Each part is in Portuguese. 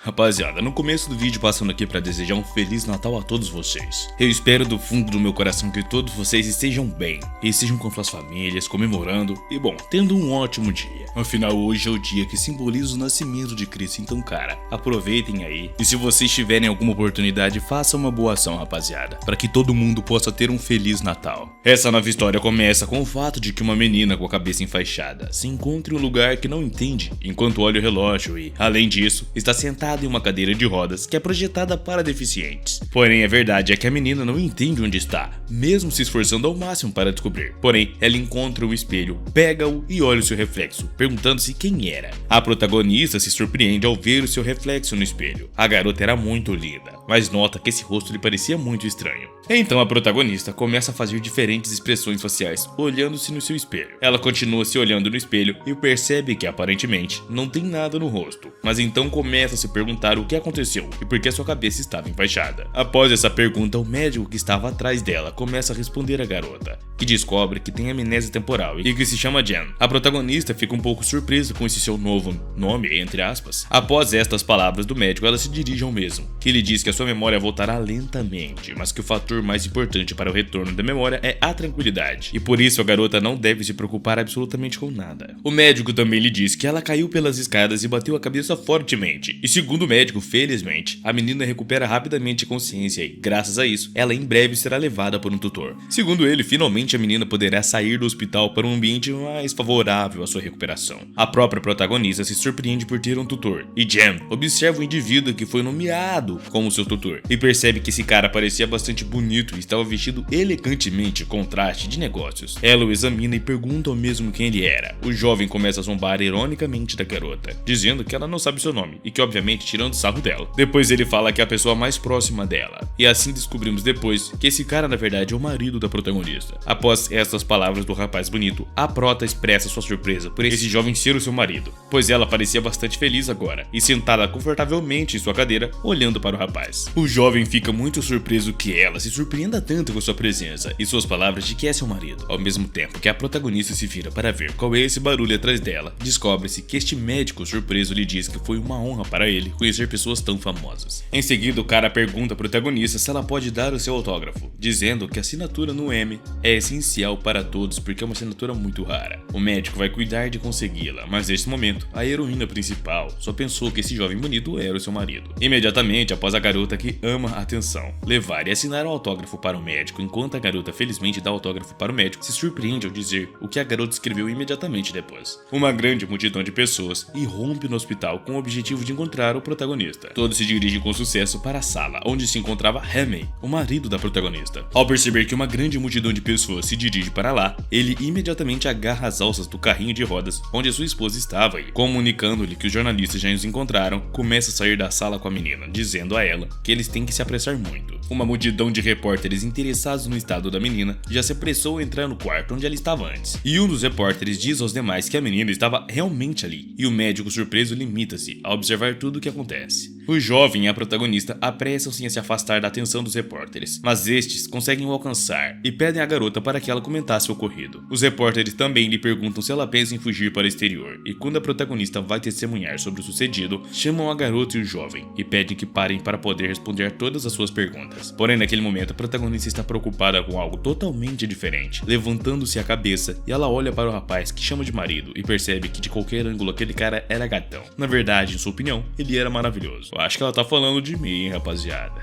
Rapaziada, no começo do vídeo passando aqui pra desejar um Feliz Natal a todos vocês. Eu espero do fundo do meu coração que todos vocês estejam bem, e estejam com suas famílias, comemorando e, bom, tendo um ótimo dia. Afinal, hoje é o dia que simboliza o nascimento de Cristo, então cara, aproveitem aí. E se vocês tiverem alguma oportunidade, façam uma boa ação, rapaziada, para que todo mundo possa ter um Feliz Natal. Essa nova história começa com o fato de que uma menina com a cabeça enfaixada se encontra em um lugar que não entende, enquanto olha o relógio e, além disso, está sentada em uma cadeira de rodas que é projetada para deficientes. Porém, a verdade é que a menina não entende onde está, mesmo se esforçando ao máximo para descobrir. Porém, ela encontra o espelho, pega-o e olha o seu reflexo, perguntando-se quem era. A protagonista se surpreende ao ver o seu reflexo no espelho. A garota era muito linda, mas nota que esse rosto lhe parecia muito estranho. Então a protagonista começa a fazer diferentes expressões faciais, olhando-se no seu espelho. Ela continua se olhando no espelho e percebe que aparentemente não tem nada no rosto, mas então começa a se perguntar o que aconteceu e por que sua cabeça estava enfaixada. Após essa pergunta, o médico que estava atrás dela começa a responder a garota, que descobre que tem amnésia temporal e que se chama Jen. A protagonista fica um pouco surpresa com esse seu novo nome, entre aspas. Após estas palavras do médico, ela se dirige ao mesmo, que lhe diz que a sua memória voltará lentamente, mas que o fator mais importante para o retorno da memória é a tranquilidade, e por isso a garota não deve se preocupar absolutamente com nada. O médico também lhe diz que ela caiu pelas escadas e bateu a cabeça fortemente, e segundo o médico, felizmente, a menina recupera rapidamente a consciência e, graças a isso, ela em breve será levada por um tutor. Segundo ele, finalmente a menina poderá sair do hospital para um ambiente mais favorável à sua recuperação. A própria protagonista se surpreende por ter um tutor, e Jen observa o indivíduo que foi nomeado como seu tutor, e percebe que esse cara parecia bastante bonito e estava vestido elegantemente, contraste de negócios. Ela o examina e pergunta ao mesmo quem ele era. O jovem começa a zombar ironicamente da garota, dizendo que ela não sabe seu nome e que obviamente tirando sarro dela. Depois ele fala que é a pessoa mais próxima dela, e assim descobrimos depois que esse cara na verdade é o marido da protagonista. Após essas palavras do rapaz bonito, a prota expressa sua surpresa por esse jovem ser o seu marido, pois ela parecia bastante feliz agora e sentada confortavelmente em sua cadeira, olhando para o rapaz. O jovem fica muito surpreso que ela se surpreenda tanto com sua presença e suas palavras de que é seu marido. Ao mesmo tempo que a protagonista se vira para ver qual é esse barulho atrás dela, descobre-se que este médico surpreso lhe diz que foi uma honra para ele conhecer pessoas tão famosas. Em seguida, o cara pergunta à protagonista se ela pode dar o seu autógrafo, dizendo que a assinatura no M é essencial para todos porque é uma assinatura muito rara. O médico vai cuidar de consegui-la, mas neste momento, a heroína principal só pensou que esse jovem bonito era o seu marido. Imediatamente após a garota que ama a atenção levar e assinar o autógrafo para o médico, enquanto a garota felizmente dá o autógrafo para o médico, se surpreende ao dizer o que a garota escreveu imediatamente depois. Uma grande multidão de pessoas irrompe no hospital com o objetivo de encontrar o protagonista. Todos se dirigem com sucesso para a sala onde se encontrava Hemey, o marido da protagonista. Ao perceber que uma grande multidão de pessoas se dirige para lá, ele imediatamente agarra as alças do carrinho de rodas onde a sua esposa estava e, comunicando-lhe que os jornalistas já os encontraram, começa a sair da sala com a menina, dizendo a ela que eles têm que se apressar muito. Uma multidão de repórteres interessados no estado da menina já se apressou a entrar no quarto onde ela estava antes. E um dos repórteres diz aos demais que a menina estava realmente ali, e o médico surpreso limita-se a observar tudo o que acontece. O jovem e a protagonista apressam-se a se afastar da atenção dos repórteres, mas estes conseguem o alcançar e pedem à garota para que ela comentasse o ocorrido. Os repórteres também lhe perguntam se ela pensa em fugir para o exterior, e quando a protagonista vai testemunhar sobre o sucedido, chamam a garota e o jovem e pedem que parem para poder responder todas as suas perguntas. Porém, naquele momento, a protagonista está preocupada com algo totalmente diferente, levantando-se a cabeça e ela olha para o rapaz que chama de marido e percebe que de qualquer ângulo aquele cara era gatão. Na verdade, em sua opinião, ele era maravilhoso. Eu acho que ela tá falando de mim, hein, rapaziada.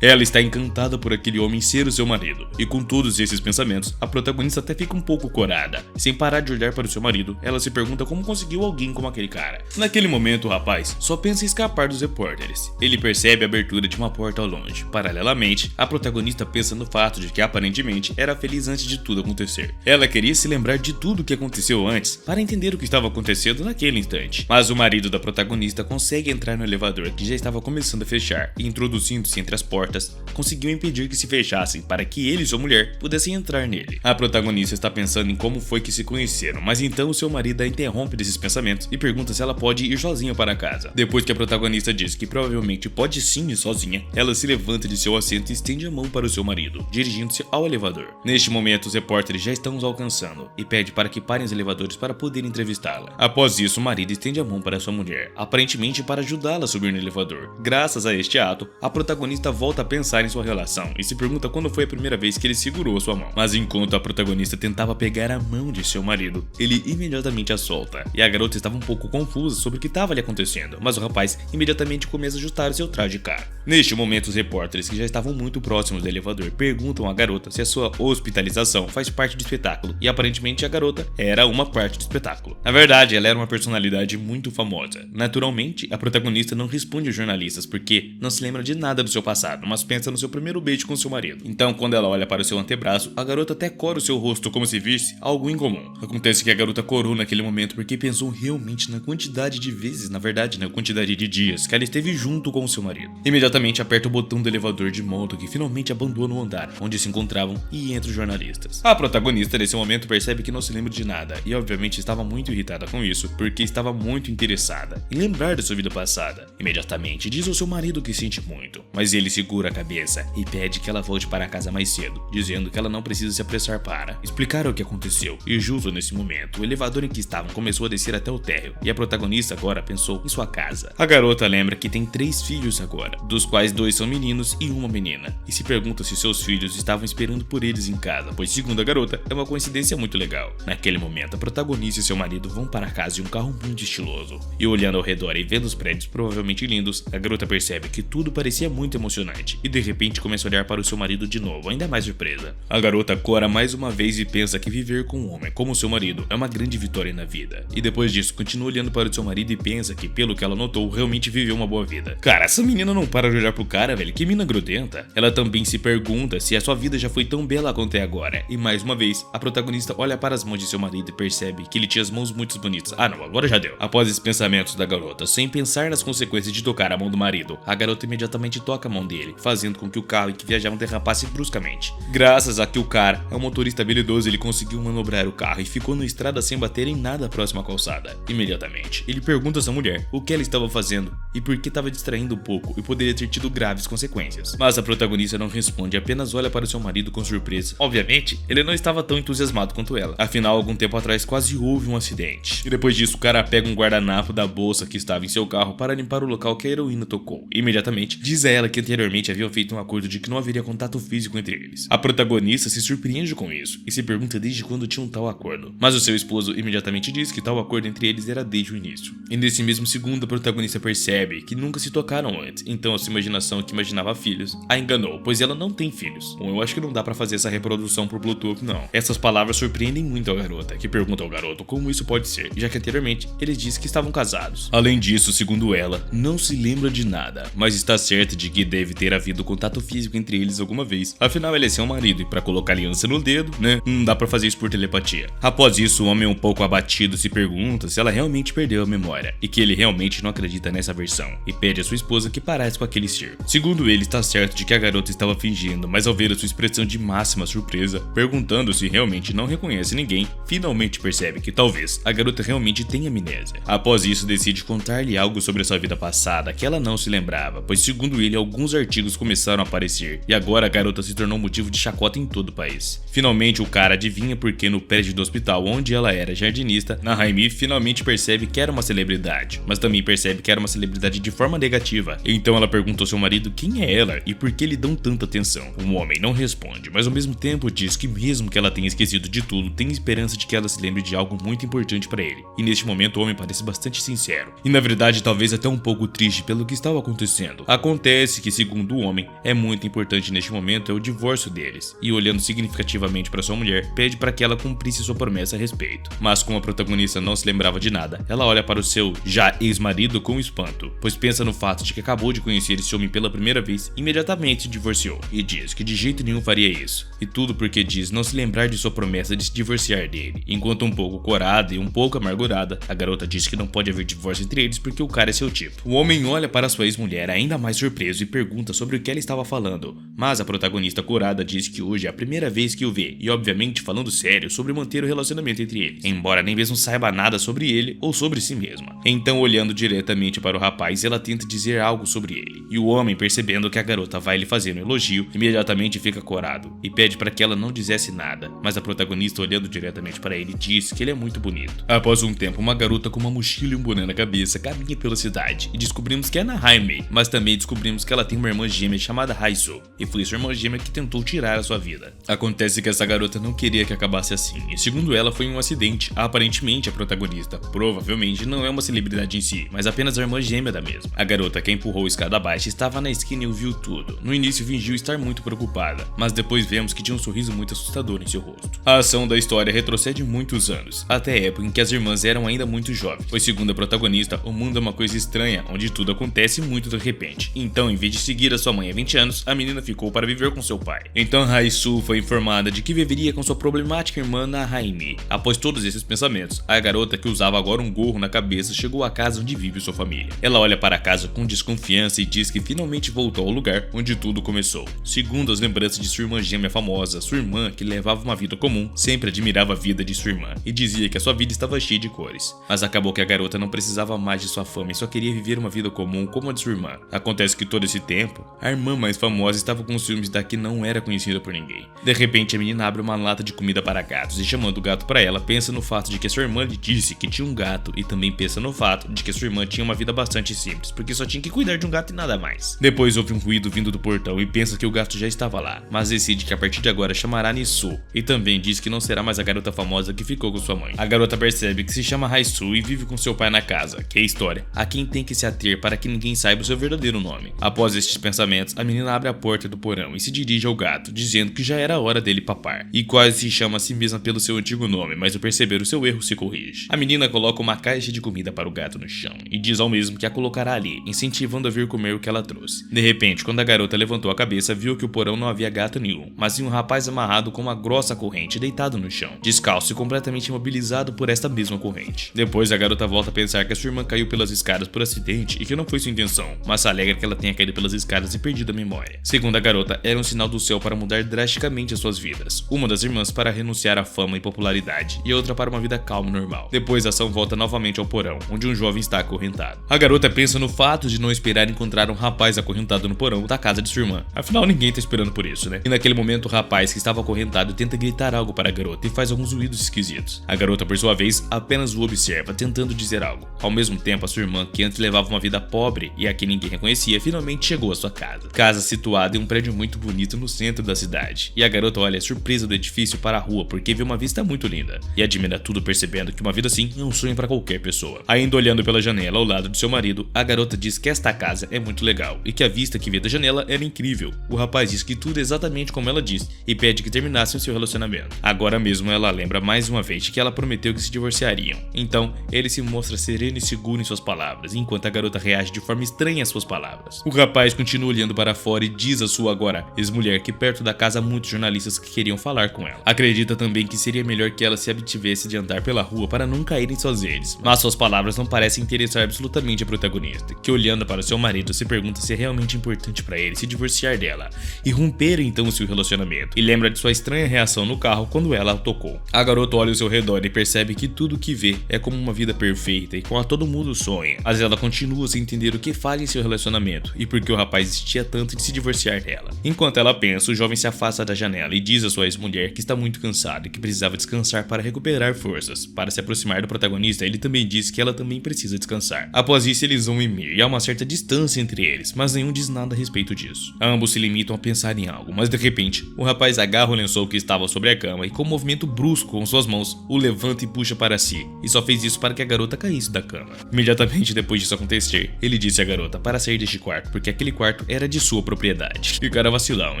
Ela está encantada por aquele homem ser o seu marido, e com todos esses pensamentos, a protagonista até fica um pouco corada. Sem parar de olhar para o seu marido, ela se pergunta como conseguiu alguém como aquele cara. Naquele momento, o rapaz só pensa em escapar dos repórteres. Ele percebe a abertura de uma porta ao longe. Paralelamente, a protagonista pensa no fato de que aparentemente era feliz antes de tudo acontecer. Ela queria se lembrar de tudo o que aconteceu antes para entender o que estava acontecendo naquele instante. Mas o marido da protagonista consegue entrar no elevador que já estava começando a fechar e, introduzindo-se entre as portas, conseguiu impedir que se fechassem para que ele e sua mulher pudessem entrar nele. A protagonista está pensando em como foi que se conheceram, mas então seu marido a interrompe desses pensamentos e pergunta se ela pode ir sozinha para casa. Depois que a protagonista diz que provavelmente pode sim ir sozinha, ela se levanta de seu assento e estende a mão para o seu marido, dirigindo-se ao elevador. Neste momento, os repórteres já estão os alcançando e pede para que parem os elevadores para poder entrevistá-la. Após isso, o marido estende a mão para sua mulher, aparentemente para ajudá-la a subir no elevador. Graças a este ato, a protagonista volta a pensar em sua relação e se pergunta quando foi a primeira vez que ele segurou sua mão. Mas enquanto a protagonista tentava pegar a mão de seu marido, ele imediatamente a solta. E a garota estava um pouco confusa sobre o que estava lhe acontecendo, mas o rapaz imediatamente começa a ajustar seu traje de cara. Neste momento, os repórteres que já estavam muito próximos do elevador perguntam à garota se a sua hospitalização faz parte do espetáculo, e aparentemente a garota era uma parte do espetáculo. Na verdade, ela era uma personalidade muito famosa. Naturalmente, a protagonista não responde aos jornalistas porque não se lembra de nada do seu passado, mas pensa no seu primeiro beijo com seu marido. Então, quando ela olha para o seu antebraço, a garota até cora o seu rosto como se visse algo incomum. Acontece que a garota corou naquele momento porque pensou realmente na quantidade de vezes, na verdade, na quantidade de dias que ela esteve junto com o seu marido. Imediatamente aperta o botão do elevador de modo que finalmente abandona o andar onde se encontravam e entra os jornalistas. A protagonista nesse momento percebe que não se lembra de nada e obviamente estava muito irritada com isso porque estava muito interessada em lembrar da sua vida passada. Imediatamente diz ao seu marido que sente muito, mas ele segura a cabeça e pede que ela volte para casa mais cedo, dizendo que ela não precisa se apressar para explicar o que aconteceu. E justo nesse momento, o elevador em que estavam começou a descer até o térreo e a protagonista agora pensou em sua casa. A garota lembra que tem 3 filhos agora, dos quais 2 são meninos e uma menina, e se pergunta se seus filhos estavam esperando por eles em casa, pois segundo a garota, é uma coincidência muito legal. Naquele momento, a protagonista e seu marido vão para casa em um carro muito estiloso, e olhando ao redor e vendo os prédios provavelmente lindos, a garota percebe que tudo parecia muito emocionante, e de repente começa a olhar para o seu marido de novo, ainda mais surpresa. A garota cora mais uma vez e pensa que viver com um homem como seu marido é uma grande vitória na vida, e depois disso continua olhando para o seu marido e pensa que, pelo que ela notou, realmente viveu uma boa vida. Cara, essa menina não para de olhar pro cara, velho, que mina grudenta. Ela também se pergunta se a sua vida já foi tão bela quanto é agora, e mais uma vez, a protagonista olha para as mãos de seu marido e percebe que ele tinha as mãos muito bonitas. Ah não, agora já deu. Após esses pensamentos da garota, sem pensar nas consequências de tocar a mão do marido, a garota imediatamente toca a mão dele, fazendo com que o carro em que viajavam derrapasse bruscamente. Graças a que o cara é um motorista habilidoso, ele conseguiu manobrar o carro e ficou na estrada sem bater em nada próximo à calçada. Imediatamente, ele pergunta a sua mulher o que ela estava fazendo e por que estava distraindo um pouco e poderia ter tido graves consequências. Mas a protagonista não responde, apenas olha para o seu marido com surpresa. Obviamente, ele não estava tão entusiasmado quanto ela. Afinal, algum tempo atrás quase houve um acidente. E depois disso, o cara pega um guardanapo da bolsa que estava em seu carro para limpar o local que a heroína tocou. Imediatamente, diz a ela que anteriormente haviam feito um acordo de que não haveria contato físico entre eles. A protagonista se surpreende com isso e se pergunta desde quando tinha um tal acordo. Mas o seu esposo imediatamente diz que tal acordo entre eles era desde o início. E nesse mesmo segundo, a protagonista percebe que nunca se tocaram antes, então a sua imaginação que imaginava filhos a enganou, pois ela não tem filhos. Bom, eu acho que não dá pra fazer essa reprodução por Bluetooth, não. Essas palavras surpreendem muito a garota, que pergunta ao garoto como isso pode ser, já que anteriormente eles dizem que estavam casados. Além disso, segundo ela, não se lembra de nada, mas está certa de que deve ter havido contato físico entre eles alguma vez. Afinal, ele é seu marido e pra colocar aliança no dedo, né, não dá pra fazer isso por telepatia. Após isso, o homem um pouco abatido se pergunta se ela realmente perdeu a memória e que ele realmente não acredita nessa versão e pede a sua esposa que parasse com aquele ser. Segundo ele, está certo de que a garota estava fingindo, mas ao ver a sua expressão de máxima surpresa, perguntando se realmente não reconhece ninguém, finalmente percebe que talvez a garota realmente tenha amnésia. Após isso, decide contar-lhe algo sobre a sua vida passada que ela não se lembrava, pois segundo ele, alguns artigos começaram a aparecer e agora a garota se tornou motivo de chacota em todo o país. Finalmente, o cara adivinha porque no prédio do hospital onde ela era jardinista, Nahaimi finalmente percebe que era uma celebridade, mas também percebe que era uma celebridade de forma negativa. Então ela pergunta ao seu marido quem é ela e por que lhe dão tanta atenção. O homem não responde, mas ao mesmo tempo diz que mesmo que ela tenha esquecido de tudo, tem esperança de que ela se lembre de algo muito importante para ele. E neste momento o homem parece bastante sincero, e na verdade talvez até um pouco triste pelo que estava acontecendo. Acontece que, segundo o homem, é muito importante neste momento é o divórcio deles, e olhando significativamente para sua mulher, pede para que ela cumprisse sua promessa a respeito. Mas como a protagonista não se lembrava de nada, ela olha para o seu já ex-marido com espanto, pois pensa no fato de que acabou de conhecer esse homem pela primeira vez e imediatamente se divorciou, e diz que de jeito nenhum faria isso. E tudo porque diz não se lembrar de sua promessa de se divorciar dele. Enquanto um pouco corada e um pouco amargurada, a garota diz que não pode haver divórcio entre eles porque o cara é seu tipo. O homem olha para sua ex-mulher ainda mais surpreso e pergunta sobre o que ela estava falando, mas a protagonista corada diz que hoje é a primeira vez que o vê e obviamente falando sério sobre manter o relacionamento entre eles, embora nem mesmo saiba nada sobre ele ou sobre si mesma. Então, olhando diretamente para o rapaz, ela tenta dizer algo sobre ele, E o homem, percebendo que a garota vai lhe fazer um elogio, imediatamente fica corado e pede para que ela não dissesse nada, mas a protagonista, olhando diretamente para ele, diz que ele é muito bonito. Após um tempo, uma garota com uma mochila e um boné na cabeça caminha pela cidade e descobrimos que é Nahaime, mas também descobrimos que ela tem uma irmã gêmea chamada Haisu, e foi sua irmã gêmea que tentou tirar a sua vida. Acontece que essa garota não queria que acabasse assim, e segundo ela foi um acidente. Aparentemente a protagonista provavelmente não é uma celebridade em si, mas apenas a irmã gêmea da mesma. A garota que empurrou a escada abaixo estava na esquina e ouviu tudo. No início fingiu estar muito preocupada, mas depois vemos que tinha um sorriso muito assustador em seu rosto. A ação da história retrocede muitos anos, até a época em que as irmãs eram ainda muito jovens, pois segundo a protagonista, o mundo é uma coisa estranha, onde tudo acontece muito de repente. Então, em vez de seguir a sua mãe há 20 anos, a menina ficou para viver com seu pai. Então Haisu foi informada de que viveria com sua problemática irmã Nahaime. Após todos esses pensamentos, a garota, que usava agora um gorro na cabeça, chegou à casa onde vive sua família. Ela olha para a casa com desconfiança e diz que finalmente voltou ao lugar onde tudo começou. Segundo as lembranças de sua irmã gêmea famosa, sua irmã, que levava uma vida comum, sempre admirava a vida de sua irmã e dizia que a sua vida estava cheia de cores. Mas acabou que a garota não precisava mais de sua fama e só queria viver uma vida comum como a de sua irmã. Acontece que todo esse tempo, a irmã mais famosa estava com ciúmes da que não era conhecida por ninguém. De repente, a menina abre uma lata de comida para gatos e, chamando o gato para ela, pensa no fato de que sua irmã lhe disse que tinha um gato e também pensa no fato de que sua irmã tinha uma vida bastante simples, porque só tinha que cuidar de um gato e nada mais. Depois ouve um ruído vindo do portão e pensa que o gato já estava lá, mas decide que a partir de agora chamará Nisu e também diz que não será mais a garota famosa que ficou com sua mãe. A garota percebe que se chama Haisu e vive com seu pai na casa, que é a história a quem tem que se ater para que ninguém saiba o seu verdadeiro nome. Após estes pensamentos, a menina abre a porta do porão e se dirige ao gato, dizendo que já era a hora dele papar, e quase se chama a si mesma pelo seu antigo nome, mas ao perceber o seu erro se corrige. A menina coloca uma caixa de comida para o gato no chão e diz ao mesmo que a colocará ali, incentivando a vir comer o que ela trouxe. De repente, quando a garota levantou a cabeça, viu que o porão não havia gato nenhum, mas sim um rapaz amarrado com uma grossa corrente deitado no chão, descalço e completamente imobilizado por esta mesma corrente. Depois a garota volta a pensar que a sua irmã caiu pelas escadas por acidente e que não foi sua intenção, mas se alegra que ela tenha caído pelas escadas e perdido a memória. Segundo a garota, era um sinal do céu para mudar drasticamente as suas vidas, uma das irmãs para renunciar à fama e popularidade e outra para uma vida calma e normal. Depois a ação volta novamente ao porão, onde um jovem está acorrentado. A garota pensa no fato de não esperar encontrar um rapaz acorrentado no porão da casa de sua irmã, afinal ninguém tá esperando por isso, né? E naquele momento o rapaz que estava acorrentado tenta gritar algo para a garota e faz alguns ruídos esquisitos. A garota, por sua vez, apenas o observa, tentando dizer algo. Ao mesmo tempo, a sua irmã, que antes levava uma vida pobre e a que ninguém reconhecia, finalmente chegou à sua casa. Casa situada em um prédio muito bonito no centro da cidade. E a garota olha surpresa do edifício para a rua porque vê uma vista muito linda. E admira tudo, percebendo que uma vida assim é um sonho para qualquer pessoa. Ainda olhando pela janela ao lado de seu marido, a garota diz que esta casa é muito legal e que a vista que vê da janela era incrível. O rapaz diz que tudo é exatamente como ela disse e pede que terminassem seu relacionamento. Agora mesmo ela lembra mais uma vez que ela prometeu que se divorciariam. Então, ele se mostra sereno e seguro em suas palavras, enquanto a garota reage de forma estranha às suas palavras. O rapaz continua olhando para fora e diz à sua agora ex-mulher que perto da casa há muitos jornalistas que queriam falar com ela. Acredita também que seria melhor que ela se abstivesse de andar pela rua para não cair em suas redes, mas suas palavras não parecem interessar absolutamente a protagonista, que olhando para seu marido se pergunta se é realmente importante para ele se divorciar dela e romper então o seu relacionamento, e lembra de sua estranha reação no carro quando ela o tocou. A garota olha ao seu redor e percebe que tudo o que vê é como uma vida perfeita e com a todo mundo sonha, mas ela continua sem entender o que falha em seu relacionamento e por que o rapaz insistia tanto de se divorciar dela. Enquanto ela pensa, o jovem se afasta da janela e diz à sua ex-mulher que está muito cansado e que precisava descansar para recuperar forças. Para se aproximar do protagonista, ele também diz que ela também precisa descansar. Após isso, eles vão em Mir e há uma certa distância entre eles, mas nenhum diz nada a respeito disso. Ambos se limitam a pensar em algo, mas de repente, o rapaz agarra o lençol que estava sobre a cama e com um movimento brusco com suas mãos, o levanta e puxa para si, e só fez isso para que a garota caísse da cama. Imediatamente depois disso acontecer, ele disse à garota para sair deste quarto, porque aquele quarto era de sua propriedade. Que cara vacilão,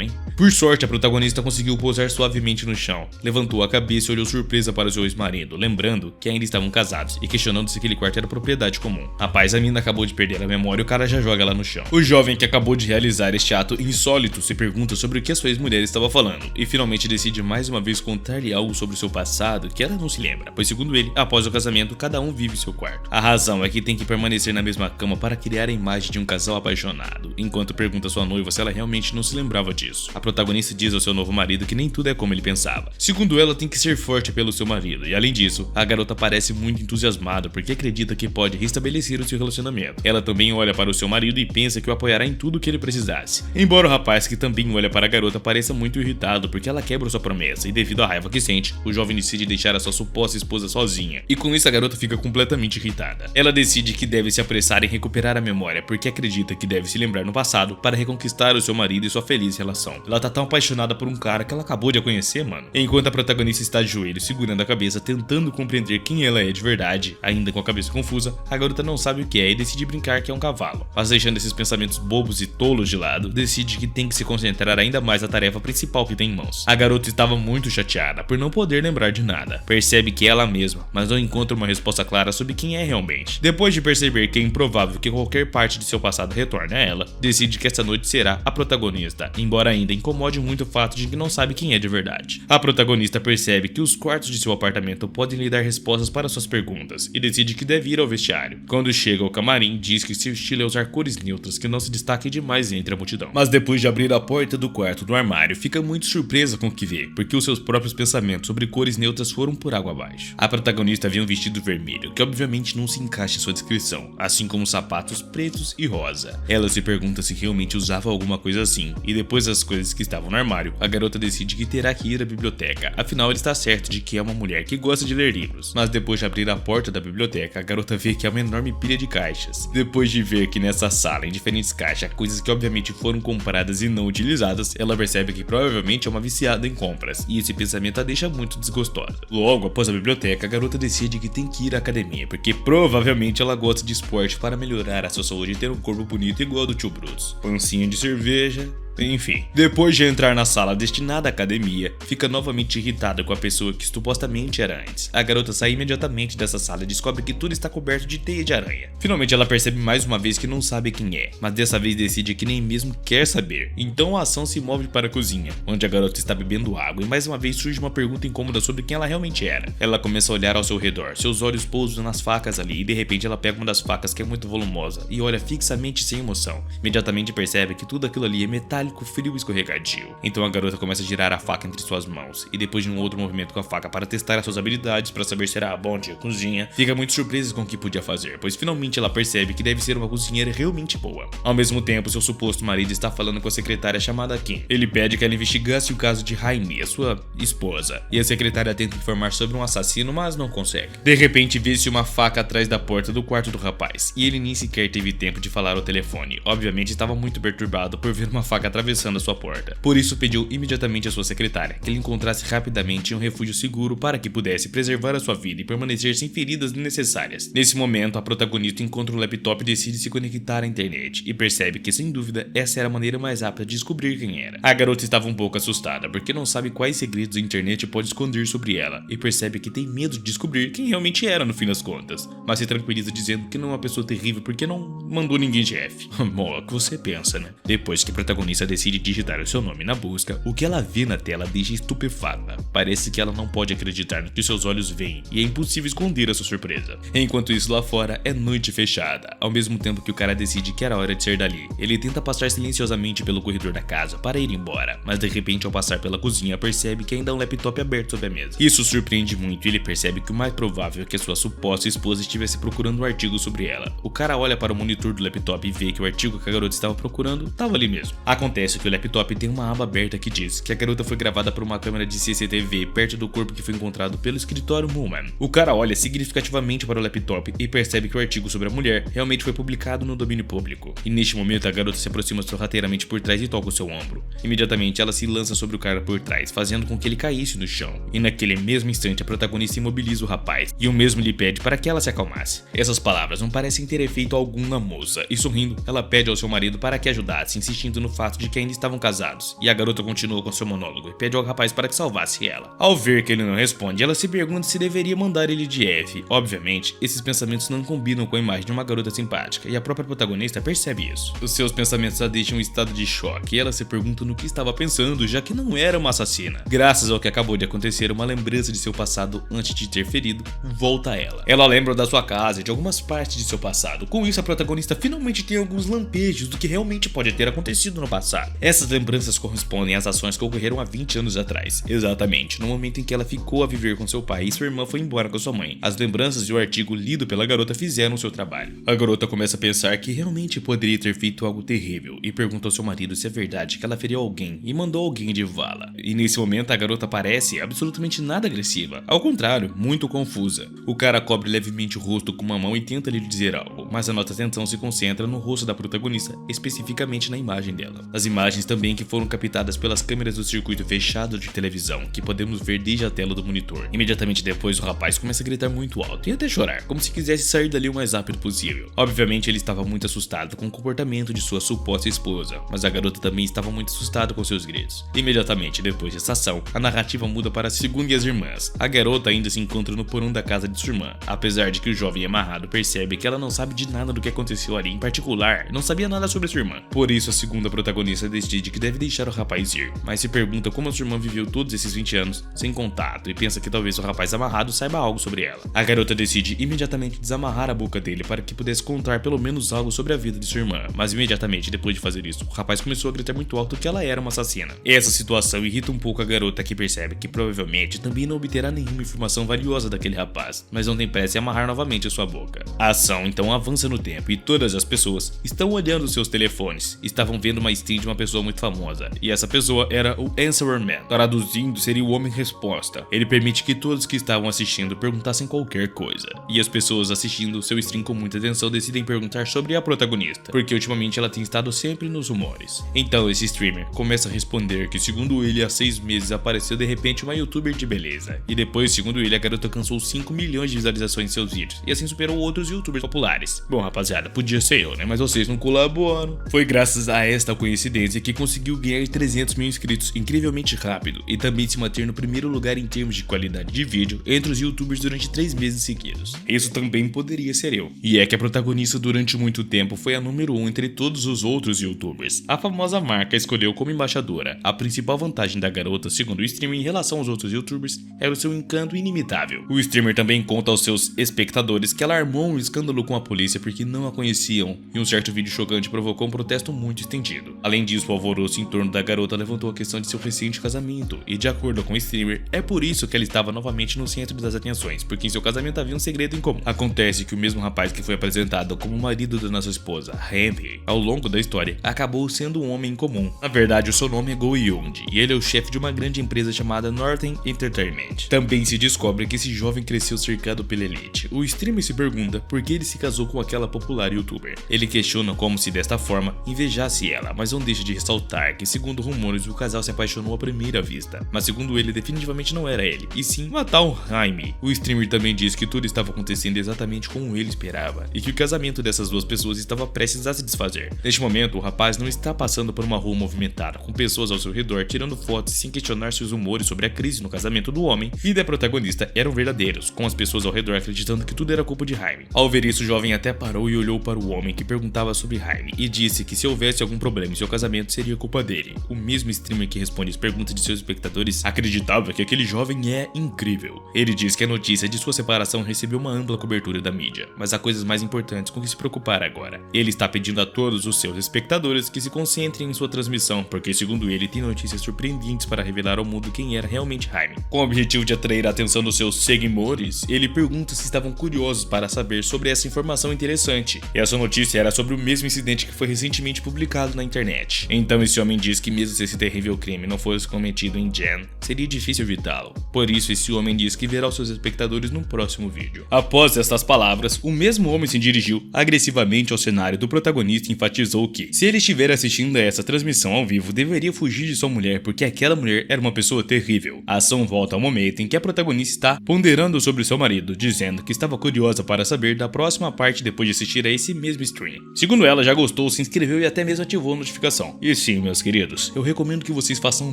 hein? Por sorte, a protagonista conseguiu pousar suavemente no chão, levantou a cabeça e olhou surpresa para o seu ex-marido, lembrando que ainda estavam casados e questionando se aquele quarto era propriedade comum. Rapaz, a mina acabou de perder a memória e o cara já joga ela no chão. O jovem que acabou de realizar este ato insólito se pergunta sobre o que a sua ex-mulher estava falando e finalmente decide mais uma vez contar-lhe algo sobre o seu passado que ela não se lembra, pois segundo ele, após o casamento, cada um vive seu quarto. A razão é que tem que permanecer na mesma cama para criar a imagem de um casal apaixonado, enquanto pergunta à sua noiva se ela realmente não se lembrava disso. A protagonista diz ao seu novo marido que nem tudo é como ele pensava. Segundo ela, tem que ser forte pelo seu marido, e além disso, a garota parece muito entusiasmada porque acredita que pode restabelecer o seu relacionamento. Ela também olha para o seu marido e pensa que o apoiará em tudo que ele precisasse. Embora o rapaz, que também olha para a garota, pareça muito irritado porque ela quebra sua promessa e devido à raiva que sente, o jovem decide deixar a sua suposta esposa sozinha. E com isso a garota fica completamente irritada. Ela decide que deve se apressar em recuperar a memória porque acredita que deve se lembrar no passado para reconquistar o seu marido e sua feliz relação. Ela tá tão apaixonada por um cara que ela acabou de conhecer, mano. Enquanto a protagonista está de joelho segurando a cabeça, tentando compreender quem ela é de verdade, ainda com a cabeça confusa, a garota não sabe o que é e decide brincar que é um cavalo. Mas deixando esses pensamentos bobos e tolos de lado, decide que tem que se concentrar ainda mais na tarefa principal que tem em mãos. A garota estava muito chateada por não poder lembrar de nada. Percebe que é ela mesma, mas não encontra uma resposta clara sobre quem é realmente. Depois de perceber que é improvável que qualquer parte de seu passado retorne a ela, decide que essa noite será a protagonista, embora ainda incomode muito o fato de que não sabe quem é de verdade. A protagonista percebe que os quartos de seu apartamento podem lhe dar respostas para suas perguntas e decide que deve ir ao vestiário. Quando chega ao camarim, diz que seu estilo é usar cores neutras que não se destaquem demais entre a multidão. Mas depois de abrir a porta do quarto do armário, fica muito surpresa com o que vê, porque os seus próprios pensamentos sobre cores neutras foram por água abaixo. A protagonista vê um vestido vermelho, que obviamente não se encaixa em sua descrição, assim como sapatos pretos e rosa. Ela se pergunta se realmente usava alguma coisa assim, e depois das coisas que estavam no armário, a garota decide que terá que ir à biblioteca, afinal ele está certo de que é uma mulher que gosta de ler livros. Mas depois de abrir a porta da biblioteca, a garota vê que é uma enorme pilha de caixas. Depois de ver que nessa sala, em diferentes caixas, coisas que obviamente foram compradas e não utilizadas, ela percebe que provavelmente é uma viciada em compras, e esse pensamento a deixa muito desgostosa. Logo após a biblioteca, a garota decide que tem que ir à academia, porque provavelmente ela gosta de esporte para melhorar a sua saúde e ter um corpo bonito igual ao do tio Brutus. Pancinha de cerveja... Enfim, depois de entrar na sala destinada à academia, fica novamente irritada com a pessoa que supostamente era antes. A garota sai imediatamente dessa sala e descobre que tudo está coberto de teia de aranha. Finalmente ela percebe mais uma vez que não sabe quem é, mas dessa vez decide que nem mesmo quer saber. Então a ação se move para a cozinha, onde a garota está bebendo água e mais uma vez surge uma pergunta incômoda sobre quem ela realmente era. Ela começa a olhar ao seu redor, seus olhos pousam nas facas ali e de repente ela pega uma das facas que é muito volumosa e olha fixamente sem emoção. Imediatamente percebe que tudo aquilo ali é metálico, frio e escorregadio. Então a garota começa a girar a faca entre suas mãos e depois de um outro movimento com a faca para testar as suas habilidades para saber se era bom de cozinha, fica muito surpresa com o que podia fazer, pois finalmente ela percebe que deve ser uma cozinheira realmente boa. Ao mesmo tempo, seu suposto marido está falando com a secretária chamada Kim. Ele pede que ela investigasse o caso de Raimi, a sua esposa, e a secretária tenta informar sobre um assassino, mas não consegue. De repente, vê-se uma faca atrás da porta do quarto do rapaz, e ele nem sequer teve tempo de falar ao telefone. Obviamente estava muito perturbado por ver uma faca atravessando a sua porta. Por isso pediu imediatamente à sua secretária que ele encontrasse rapidamente um refúgio seguro para que pudesse preservar a sua vida e permanecer sem feridas desnecessárias. Nesse momento, a protagonista encontra um laptop e decide se conectar à internet e percebe que, sem dúvida, essa era a maneira mais rápida de descobrir quem era. A garota estava um pouco assustada porque não sabe quais segredos a internet pode esconder sobre ela e percebe que tem medo de descobrir quem realmente era no fim das contas, mas se tranquiliza dizendo que não é uma pessoa terrível porque não mandou ninguém chefe. Bom, é o que você pensa, né? Depois que a protagonista decide digitar o seu nome na busca, o que ela vê na tela deixa estupefata. Parece que ela não pode acreditar no que seus olhos veem e é impossível esconder a sua surpresa. Enquanto isso, lá fora é noite fechada. Ao mesmo tempo que o cara decide que era hora de sair dali, ele tenta passar silenciosamente pelo corredor da casa para ir embora, mas de repente ao passar pela cozinha percebe que ainda há um laptop aberto sobre a mesa. Isso surpreende muito e ele percebe que o mais provável é que a sua suposta esposa estivesse procurando um artigo sobre ela. O cara olha para o monitor do laptop e vê que o artigo que a garota estava procurando estava ali mesmo. Acontece que o laptop tem uma aba aberta que diz que a garota foi gravada por uma câmera de CCTV perto do corpo que foi encontrado pelo escritório Mooman. O cara olha significativamente para o laptop e percebe que o artigo sobre a mulher realmente foi publicado no domínio público. E neste momento a garota se aproxima sorrateiramente por trás e toca o seu ombro. Imediatamente ela se lança sobre o cara por trás, fazendo com que ele caísse no chão. E naquele mesmo instante a protagonista imobiliza o rapaz e o mesmo lhe pede para que ela se acalmasse. Essas palavras não parecem ter efeito algum na moça e sorrindo, ela pede ao seu marido para que ajudasse, insistindo no fato de que ainda estavam casados. E a garota continua com seu monólogo e pede ao rapaz para que salvasse ela. Ao ver que ele não responde, ela se pergunta se deveria mandar ele de F. Obviamente, esses pensamentos não combinam com a imagem de uma garota simpática e a própria protagonista percebe isso. Os seus pensamentos a deixam em estado de choque e ela se pergunta no que estava pensando, já que não era uma assassina. Graças ao que acabou de acontecer, uma lembrança de seu passado antes de ter ferido volta a ela. Ela lembra da sua casa e de algumas partes de seu passado. Com isso, a protagonista finalmente tem alguns lampejos do que realmente pode ter acontecido no passado. passado. Essas lembranças correspondem às ações que ocorreram há 20 anos atrás, exatamente no momento em que ela ficou a viver com seu pai e sua irmã foi embora com sua mãe. As lembranças e o artigo lido pela garota fizeram o seu trabalho. A garota começa a pensar que realmente poderia ter feito algo terrível e pergunta ao seu marido se é verdade que ela feriu alguém e mandou alguém de vala. E nesse momento a garota parece absolutamente nada agressiva, ao contrário, muito confusa. O cara cobre levemente o rosto com uma mão e tenta lhe dizer algo, mas a nossa atenção se concentra no rosto da protagonista, especificamente na imagem dela. As imagens também que foram captadas pelas câmeras do circuito fechado de televisão, que podemos ver desde a tela do monitor. Imediatamente depois o rapaz começa a gritar muito alto e até chorar, como se quisesse sair dali o mais rápido possível. Obviamente ele estava muito assustado com o comportamento de sua suposta esposa, mas a garota também estava muito assustada com seus gritos. Imediatamente depois dessa ação, a narrativa muda para a segunda e as irmãs. A garota ainda se encontra no porão da casa de sua irmã, apesar de que o jovem amarrado percebe que ela não sabe de nada do que aconteceu ali, em particular, não sabia nada sobre sua irmã. Por isso a segunda protagonista decide que deve deixar o rapaz ir, mas se pergunta como a sua irmã viveu todos esses 20 anos sem contato e pensa que talvez o rapaz amarrado saiba algo sobre ela. A garota decide imediatamente desamarrar a boca dele para que pudesse contar pelo menos algo sobre a vida de sua irmã, mas imediatamente depois de fazer isso, o rapaz começou a gritar muito alto que ela era uma assassina. Essa situação irrita um pouco a garota, que percebe que provavelmente também não obterá nenhuma informação valiosa daquele rapaz, mas não tem pressa em amarrar novamente a sua boca. A ação então avança no tempo e todas as pessoas estão olhando seus telefones, estavam vendo uma stream de uma pessoa muito famosa, e essa pessoa era o Answer Man. Traduzindo, seria o Homem Resposta. Ele permite que todos que estavam assistindo perguntassem qualquer coisa, e as pessoas assistindo seu stream com muita atenção decidem perguntar sobre a protagonista, porque ultimamente ela tem estado sempre nos rumores. Então esse streamer começa a responder que segundo ele há 6 meses apareceu de repente uma youtuber de beleza, e depois segundo ele a garota alcançou 5 milhões de visualizações em seus vídeos, e assim superou outros youtubers populares. Bom rapaziada, podia ser eu, né, mas vocês não colaboram. Foi graças a esta coincidência que conseguiu ganhar 300 mil inscritos incrivelmente rápido, e também se manter no primeiro lugar em termos de qualidade de vídeo entre os youtubers durante 3 meses seguidos. Isso também poderia ser eu. E é que a protagonista durante muito tempo foi a número 1 entre todos os outros youtubers. A famosa marca escolheu como embaixadora. A principal vantagem da garota, segundo o streamer, em relação aos outros youtubers, era o seu encanto inimitável. O streamer também conta aos seus espectadores que ela armou um escândalo com a polícia porque não a conheciam, e um certo vídeo chocante provocou um protesto muito estendido. Além disso, o alvoroço em torno da garota levantou a questão de seu recente casamento, e de acordo com o streamer, é por isso que ela estava novamente no centro das atenções, porque em seu casamento havia um segredo em comum. Acontece que o mesmo rapaz que foi apresentado como o marido da nossa esposa, Henry, ao longo da história, acabou sendo um homem comum. Na verdade, o seu nome é Go Young, e ele é o chefe de uma grande empresa chamada Northern Entertainment. Também se descobre que esse jovem cresceu cercado pela elite. O streamer se pergunta por que ele se casou com aquela popular youtuber. Ele questiona como se desta forma invejasse ela, mas não deixa de ressaltar que, segundo rumores, o casal se apaixonou à primeira vista. Mas segundo ele, definitivamente não era ele, e sim uma tal Jaime. O streamer também diz que tudo estava acontecendo exatamente como ele esperava, e que o casamento dessas duas pessoas estava prestes a se desfazer. Neste momento, o rapaz não está passando por uma rua movimentada, com pessoas ao seu redor tirando fotos sem questionar seus rumores sobre a crise no casamento do homem e da protagonista eram verdadeiros, com as pessoas ao redor acreditando que tudo era culpa de Jaime. Ao ver isso, o jovem até parou e olhou para o homem que perguntava sobre Jaime e disse que se houvesse algum problema em seu casamento seria culpa dele. O mesmo streamer que responde as perguntas de seus espectadores acreditava que aquele jovem é incrível. Ele diz que a notícia de sua separação recebeu uma ampla cobertura da mídia, mas há coisas mais importantes com que se preocupar agora. Ele está pedindo a todos os seus espectadores que se concentrem em sua transmissão, porque segundo ele tem notícias surpreendentes para revelar ao mundo quem era realmente Jaime. Com o objetivo de atrair a atenção dos seus seguidores, ele pergunta se estavam curiosos para saber sobre essa informação interessante. E essa notícia era sobre o mesmo incidente que foi recentemente publicado na internet. Então esse homem diz que mesmo se esse terrível crime não fosse cometido em Jen, seria difícil evitá-lo. Por isso esse homem diz que verá os seus espectadores no próximo vídeo. Após estas palavras, o mesmo homem se dirigiu agressivamente ao cenário do protagonista e enfatizou que, se ele estiver assistindo a essa transmissão ao vivo, deveria fugir de sua mulher porque aquela mulher era uma pessoa terrível. A ação volta ao momento em que a protagonista está ponderando sobre seu marido, dizendo que estava curiosa para saber da próxima parte depois de assistir a esse mesmo stream. Segundo ela, já gostou, se inscreveu e até mesmo ativou a notificação. E sim, meus queridos, eu recomendo que vocês façam o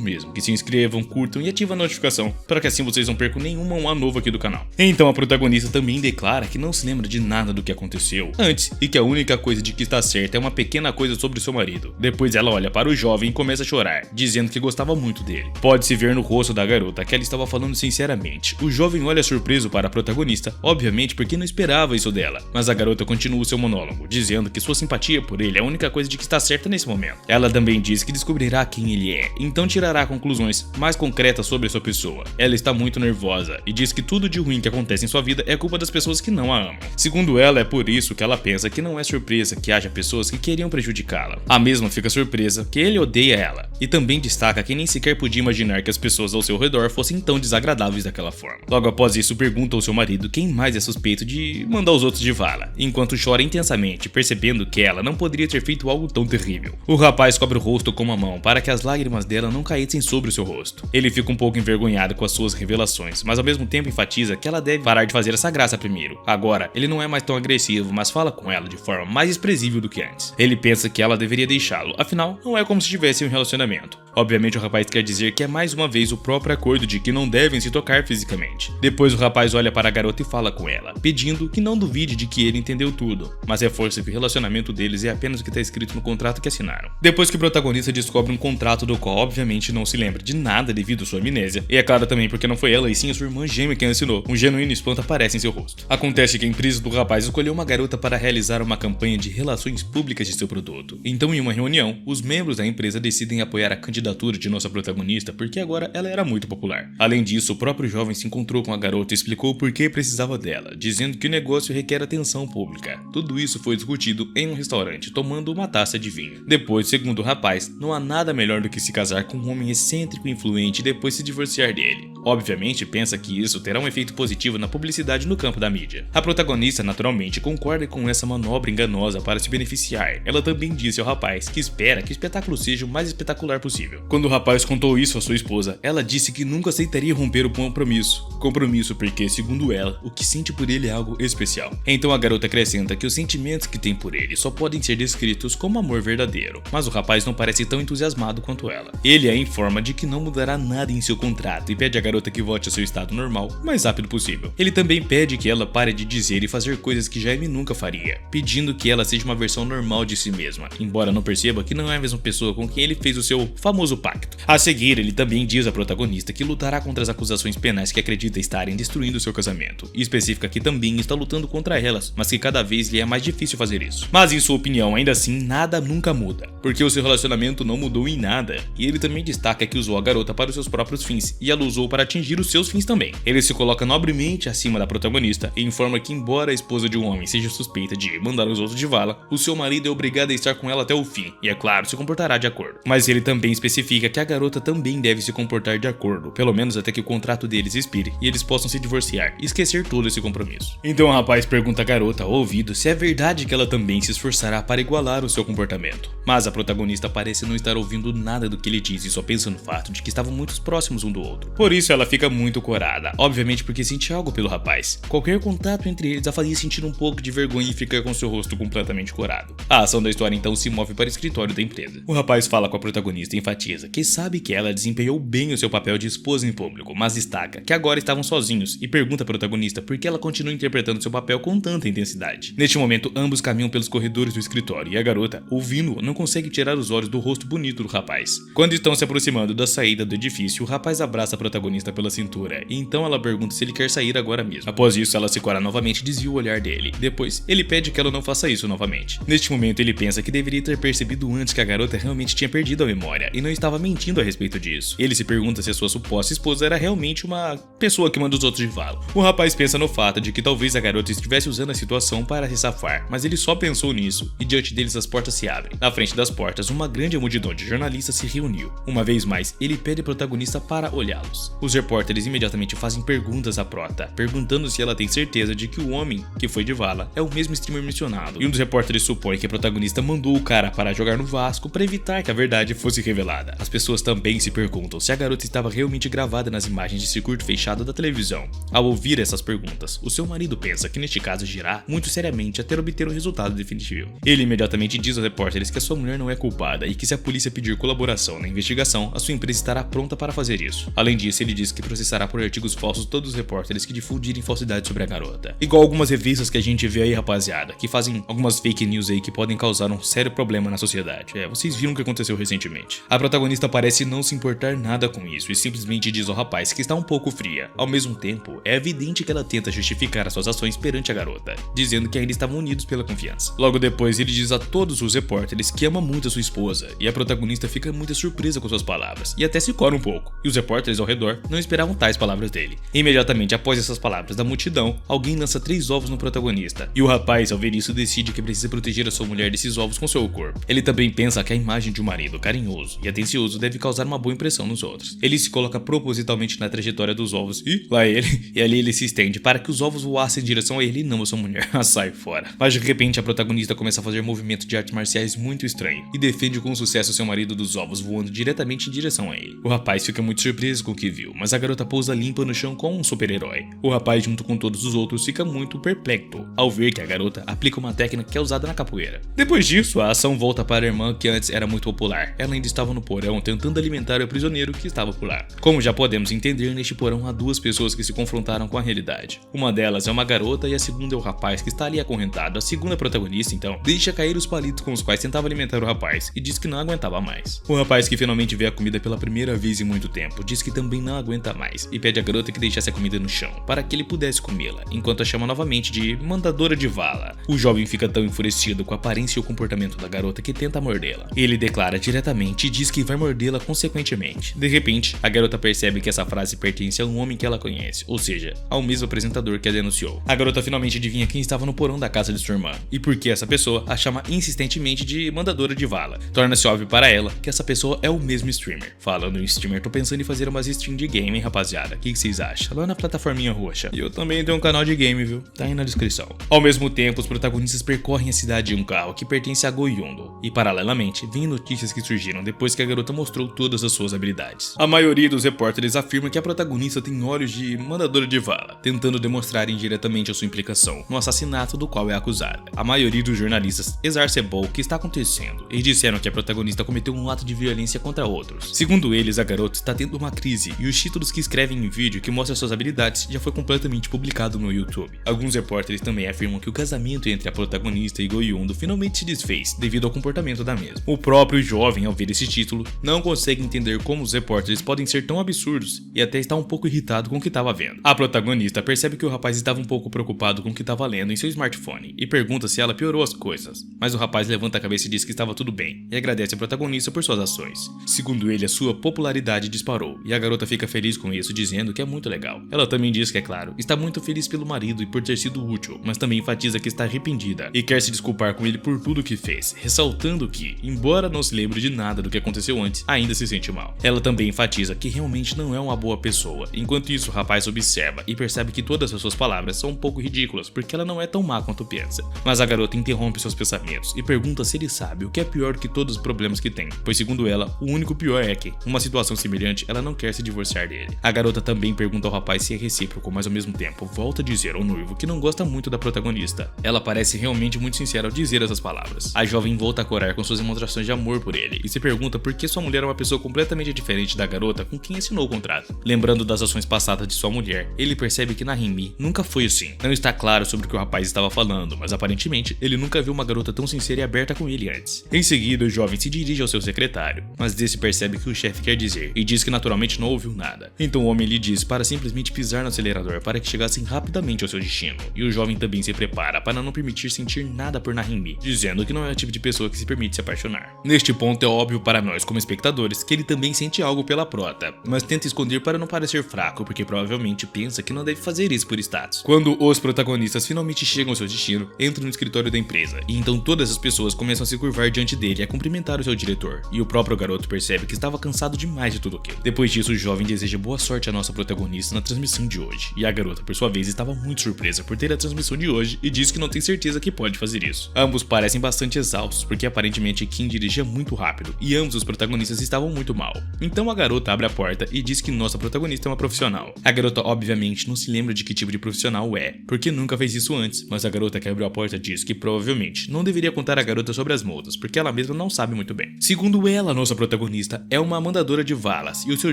mesmo, que se inscrevam, curtam e ativem a notificação, para que assim vocês não percam nenhuma nova aqui do canal. Então a protagonista também declara que não se lembra de nada do que aconteceu antes e que a única coisa de que está certa é uma pequena coisa sobre seu marido. Depois ela olha para o jovem e começa a chorar, dizendo que gostava muito dele. Pode-se ver no rosto da garota que ela estava falando sinceramente. O jovem olha surpreso para a protagonista, obviamente porque não esperava isso dela, mas a garota continua o seu monólogo, dizendo que sua simpatia por ele é a única coisa de que está certa nesse momento. Ela também diz que descobrirá quem ele é, então tirará conclusões mais concretas sobre a sua pessoa. Ela está muito nervosa e diz que tudo de ruim que acontece em sua vida é culpa das pessoas que não a amam. Segundo ela, é por isso que ela pensa que não é surpresa que haja pessoas que queriam prejudicá-la. A mesma fica surpresa que ele odeia ela, e também destaca que nem sequer podia imaginar que as pessoas ao seu redor fossem tão desagradáveis daquela forma. Logo após isso, pergunta ao seu marido quem mais é suspeito de mandar os outros de vala, enquanto chora intensamente, percebendo que ela não poderia ter feito algo tão terrível. O rapaz cobre o rosto com uma mão para que as lágrimas dela não caíssem sobre o seu rosto. Ele fica um pouco envergonhado com as suas revelações, mas ao mesmo tempo enfatiza que ela deve parar de fazer essa graça primeiro. Agora, ele não é mais tão agressivo, mas fala com ela de forma mais expressiva do que antes. Ele pensa que ela deveria deixá-lo, afinal, não é como se tivesse um relacionamento. Obviamente o rapaz quer dizer que é mais uma vez o próprio acordo de que não devem se tocar fisicamente. Depois o rapaz olha para a garota e fala com ela, pedindo que não duvide de que ele entendeu tudo, mas reforça que o relacionamento deles é apenas o que está escrito no contrato que assinaram. Depois que o protagonista descobre um contrato do qual obviamente não se lembra de nada devido à sua amnésia, e é claro também porque não foi ela e sim a sua irmã gêmea quem assinou, um genuíno espanto aparece em seu rosto. Acontece que a empresa do rapaz escolheu uma garota para realizar uma campanha de relações públicas de seu produto. Então em uma reunião, os membros da empresa decidem apoiar a candidatura de nossa protagonista porque agora ela era muito popular. Além disso, o próprio jovem se encontrou com a garota e explicou por que precisava dela, dizendo que o negócio requer atenção pública. Tudo isso foi discutido em um restaurante, tomando uma taça de vinho. Depois, segundo o rapaz, não há nada melhor do que se casar com um homem excêntrico e influente e depois se divorciar dele. Obviamente, pensa que isso terá um efeito positivo na publicidade no campo da mídia. A protagonista, naturalmente, concorda com essa manobra enganosa para se beneficiar. Ela também disse ao rapaz que espera que o espetáculo seja o mais espetacular possível. Quando o rapaz contou isso à sua esposa, ela disse que nunca aceitaria romper o compromisso. Compromisso porque, segundo ela, o que sente por ele é algo especial. Então a garota acrescenta que os sentimentos que tem por ele só podem ser descritos como amor verdadeiro, mas o rapaz não parece tão entusiasmado quanto ela. Ele a informa de que não mudará nada em seu contrato e pede à garota que volte ao seu estado normal o mais rápido possível. Ele também pede que ela pare de dizer e fazer coisas que Jaime nunca faria, pedindo que ela seja uma versão normal de si mesma, embora não perceba que não é a mesma pessoa com quem ele fez o seu famoso pacto. A seguir, ele também diz à protagonista que lutará contra as acusações penais que acredita estarem destruindo seu casamento, e especifica que também está lutando contra elas, mas que cada vez lhe é mais difícil fazer isso. Mas em sua opinião, ainda assim, nada nunca muda, porque o seu relacionamento não mudou em nada, e ele também destaca que usou a garota para os seus próprios fins, e ela usou para atingir os seus fins também. Ele se coloca nobremente acima da protagonista e informa que, embora a esposa de um homem seja suspeita de mandar os outros de vala, o seu marido é obrigado a estar com ela até o fim, e é claro, se comportará de acordo. Mas ele também especifica que a garota também deve se comportar de acordo, pelo menos até que o contrato deles expire e eles possam se divorciar e esquecer todo esse compromisso. Então o rapaz pergunta à garota ao ouvido se é verdade que ela também se esforçará para igualar o seu comportamento. Mas a protagonista parece não estar ouvindo nada do que ele diz e só pensa no fato de que estavam muito próximos um do outro. Por isso ela fica muito corada, obviamente porque sente algo pelo rapaz. Qualquer contato entre eles a fazia sentir um pouco de vergonha e ficar com seu rosto completamente corado. A ação da história então se move para o escritório da empresa. O rapaz fala com a protagonista e enfatiza que sabe que ela desempenhou bem o seu papel de esposa em público, mas destaca que agora estavam sozinhos e pergunta à protagonista por que ela continua interpretando seu papel com tanta intensidade. Neste momento, ambos caminham pelos corredores do escritório e a garota, ouvindo-o, não consegue tirar os olhos do rosto bonito do rapaz. Quando estão se aproximando da saída do edifício, o rapaz abraça a protagonista pela cintura e então ela pergunta se ele quer sair agora mesmo. Após isso, ela se cora novamente e desvia o olhar dele. Depois, ele pede que ela não faça isso novamente. Neste momento, ele pensa que deveria ter percebido antes que a garota realmente tinha perdido a memória e não estava mentindo a respeito disso. Ele se pergunta se a sua suposta esposa era realmente uma pessoa que manda os outros de vala. O rapaz pensa no fato de que talvez a garota estivesse usando a situação para se safar, mas ele só pensou nisso e diante deles as portas se abrem. Na frente das portas, uma grande multidão de jornalistas se reuniu. Uma vez mais, ele pede ao protagonista para olhá-los. Os repórteres imediatamente fazem perguntas à prota, perguntando se ela tem certeza de que o homem que foi de vala é o mesmo streamer mencionado. E um dos repórteres supõe que a protagonista mandou o cara para jogar no Vasco para evitar que a verdade fosse revelada. As pessoas também se perguntam se a garota estava realmente gravada nas imagens de circuito fechado da televisão. Ao ouvir essas perguntas, o seu marido pensa que neste caso girá muito seriamente até obter um resultado definitivo. Ele imediatamente diz aos repórteres que a sua mulher não é culpada e que se a polícia pedir colaboração na investigação, a sua empresa estará pronta para fazer isso. Além disso, ele diz que processará por artigos falsos todos os repórteres que difundirem falsidades sobre a garota. Igual algumas revistas que a gente vê aí, rapaziada, que fazem algumas fake news aí que podem causar um sério problema na sociedade. Vocês viram o que aconteceu recentemente. A protagonista parece não se importar nada com isso e simplesmente diz ao rapaz que está um pouco fria. Ao mesmo tempo, é evidente que ela tenta justificar as suas ações perante a garota, dizendo que ainda estavam unidos pela confiança. Logo depois, ele diz a todos os repórteres que ama muito muito a sua esposa, e a protagonista fica muito surpresa com suas palavras, e até se cora um pouco, e os repórteres ao redor não esperavam tais palavras dele. Imediatamente após essas palavras da multidão, alguém lança 3 ovos no protagonista, e o rapaz, ao ver isso, decide que precisa proteger a sua mulher desses ovos com seu corpo. Ele também pensa que a imagem de um marido carinhoso e atencioso deve causar uma boa impressão nos outros. Ele se coloca propositalmente na trajetória dos ovos, e lá ele, e ali ele se estende para que os ovos voassem em direção a ele e não a sua mulher. Sai fora. Mas de repente a protagonista começa a fazer movimentos de artes marciais muito estranhos e defende com sucesso seu marido dos ovos voando diretamente em direção a ele. O rapaz fica muito surpreso com o que viu, mas a garota pousa limpa no chão como um super-herói. O rapaz, junto com todos os outros, fica muito perplexo ao ver que a garota aplica uma técnica que é usada na capoeira. Depois disso, a ação volta para a irmã que antes era muito popular. Ela ainda estava no porão tentando alimentar o prisioneiro que estava por lá. Como já podemos entender, neste porão há 2 pessoas que se confrontaram com a realidade. Uma delas é uma garota e a segunda é o rapaz que está ali acorrentado. A segunda protagonista, então, deixa cair os palitos com os quais tentava alimentar o rapaz e diz que não aguentava mais. O rapaz, que finalmente vê a comida pela primeira vez em muito tempo, diz que também não aguenta mais e pede à garota que deixasse a comida no chão para que ele pudesse comê-la, enquanto a chama novamente de mandadora de vala. O jovem fica tão enfurecido com a aparência e o comportamento da garota que tenta mordê-la. Ele declara diretamente e diz que vai mordê-la consequentemente. De repente, a garota percebe que essa frase pertence a um homem que ela conhece, ou seja, ao mesmo apresentador que a denunciou. A garota finalmente adivinha quem estava no porão da casa de sua irmã, e porque essa pessoa a chama insistentemente de mandadora de vala. Torna-se óbvio para ela que essa pessoa é o mesmo streamer. Falando em streamer, tô pensando em fazer umas streams de game, rapaziada. O que vocês acham? Lá na plataforminha roxa. E eu também tenho um canal de game, viu? Tá aí na descrição. Ao mesmo tempo, os protagonistas percorrem a cidade em um carro que pertence a Goyondo, e paralelamente, vêm notícias que surgiram depois que a garota mostrou todas as suas habilidades. A maioria dos repórteres afirma que a protagonista tem olhos de mandadora de vala, tentando demonstrar indiretamente a sua implicação no assassinato do qual é acusada. A maioria dos jornalistas exacerbou o que está acontecendo e disseram que a protagonista cometeu um ato de violência contra outros. Segundo eles, a garota está tendo uma crise e os títulos que escrevem em vídeo que mostram suas habilidades já foi completamente publicado no YouTube. Alguns repórteres também afirmam que o casamento entre a protagonista e Goyondo finalmente se desfez devido ao comportamento da mesma. O próprio jovem, ao ver esse título, não consegue entender como os repórteres podem ser tão absurdos e até está um pouco irritado com o que estava vendo. A protagonista percebe que o rapaz estava um pouco preocupado com o que estava lendo em seu smartphone e pergunta se ela piorou as coisas, mas o rapaz levanta a cabeça e diz que estava tudo bem e agradece a protagonista por suas ações. Segundo ele, a sua popularidade disparou e a garota fica feliz com isso, dizendo que é muito legal. Ela também diz que, é claro, está muito feliz pelo marido e por ter sido útil, mas também enfatiza que está arrependida e quer se desculpar com ele por tudo que fez, ressaltando que, embora não se lembre de nada do que aconteceu antes, ainda se sente mal. Ela também enfatiza que realmente não é uma boa pessoa. Enquanto isso, o rapaz observa e percebe que todas as suas palavras são um pouco ridículas, porque ela não é tão má quanto pensa. Mas a garota interrompe seus pensamentos e pergunta se ele sabe o que é pior que todos os problemas que tem, pois segundo ela, o único pior é que, numa situação semelhante, ela não quer se divorciar dele. A garota também pergunta ao rapaz se é recíproco, mas ao mesmo tempo volta a dizer ao noivo que não gosta muito da protagonista. Ela parece realmente muito sincera ao dizer essas palavras. A jovem volta a corar com suas demonstrações de amor por ele e se pergunta por que sua mulher é uma pessoa completamente diferente da garota com quem assinou o contrato. Lembrando das ações passadas de sua mulher, ele percebe que na Remy nunca foi assim. Não está claro sobre o que o rapaz estava falando, mas aparentemente ele nunca viu uma garota tão sincera e aberta com ele antes. Em seguida, o jovem se dirige ao seu secretário, mas desse percebe que o chefe quer dizer e diz que naturalmente não ouviu nada. Então o homem lhe diz para simplesmente pisar no acelerador para que chegassem rapidamente ao seu destino, e o jovem também se prepara para não permitir sentir nada por Nahimi, dizendo que não é o tipo de pessoa que se permite se apaixonar. Neste ponto é óbvio para nós como espectadores que ele também sente algo pela prota, mas tenta esconder para não parecer fraco, porque provavelmente pensa que não deve fazer isso por status. Quando os protagonistas finalmente chegam ao seu destino, entram no escritório da empresa, e então todas as pessoas começam a se curvar diante dele e a cumprimentar o seu diretor, e o próprio garoto percebe que estava cansado demais de tudo aquilo. Depois disso, o jovem deseja boa sorte à nossa protagonista na transmissão de hoje, e a garota, por sua vez, estava muito surpresa por ter a transmissão de hoje e diz que não tem certeza que pode fazer isso. Ambos parecem bastante exaustos, porque aparentemente Kim dirigia muito rápido, e ambos os protagonistas estavam muito mal. Então a garota abre a porta e diz que nossa protagonista é uma profissional. A garota obviamente não se lembra de que tipo de profissional é, porque nunca fez isso antes, mas a garota que abriu a porta diz que provavelmente não deveria contar à garota sobre as multas, porque ela mesma não sabe muito bem. Segundo ela, nossa protagonista é uma mandadora de valas e o seu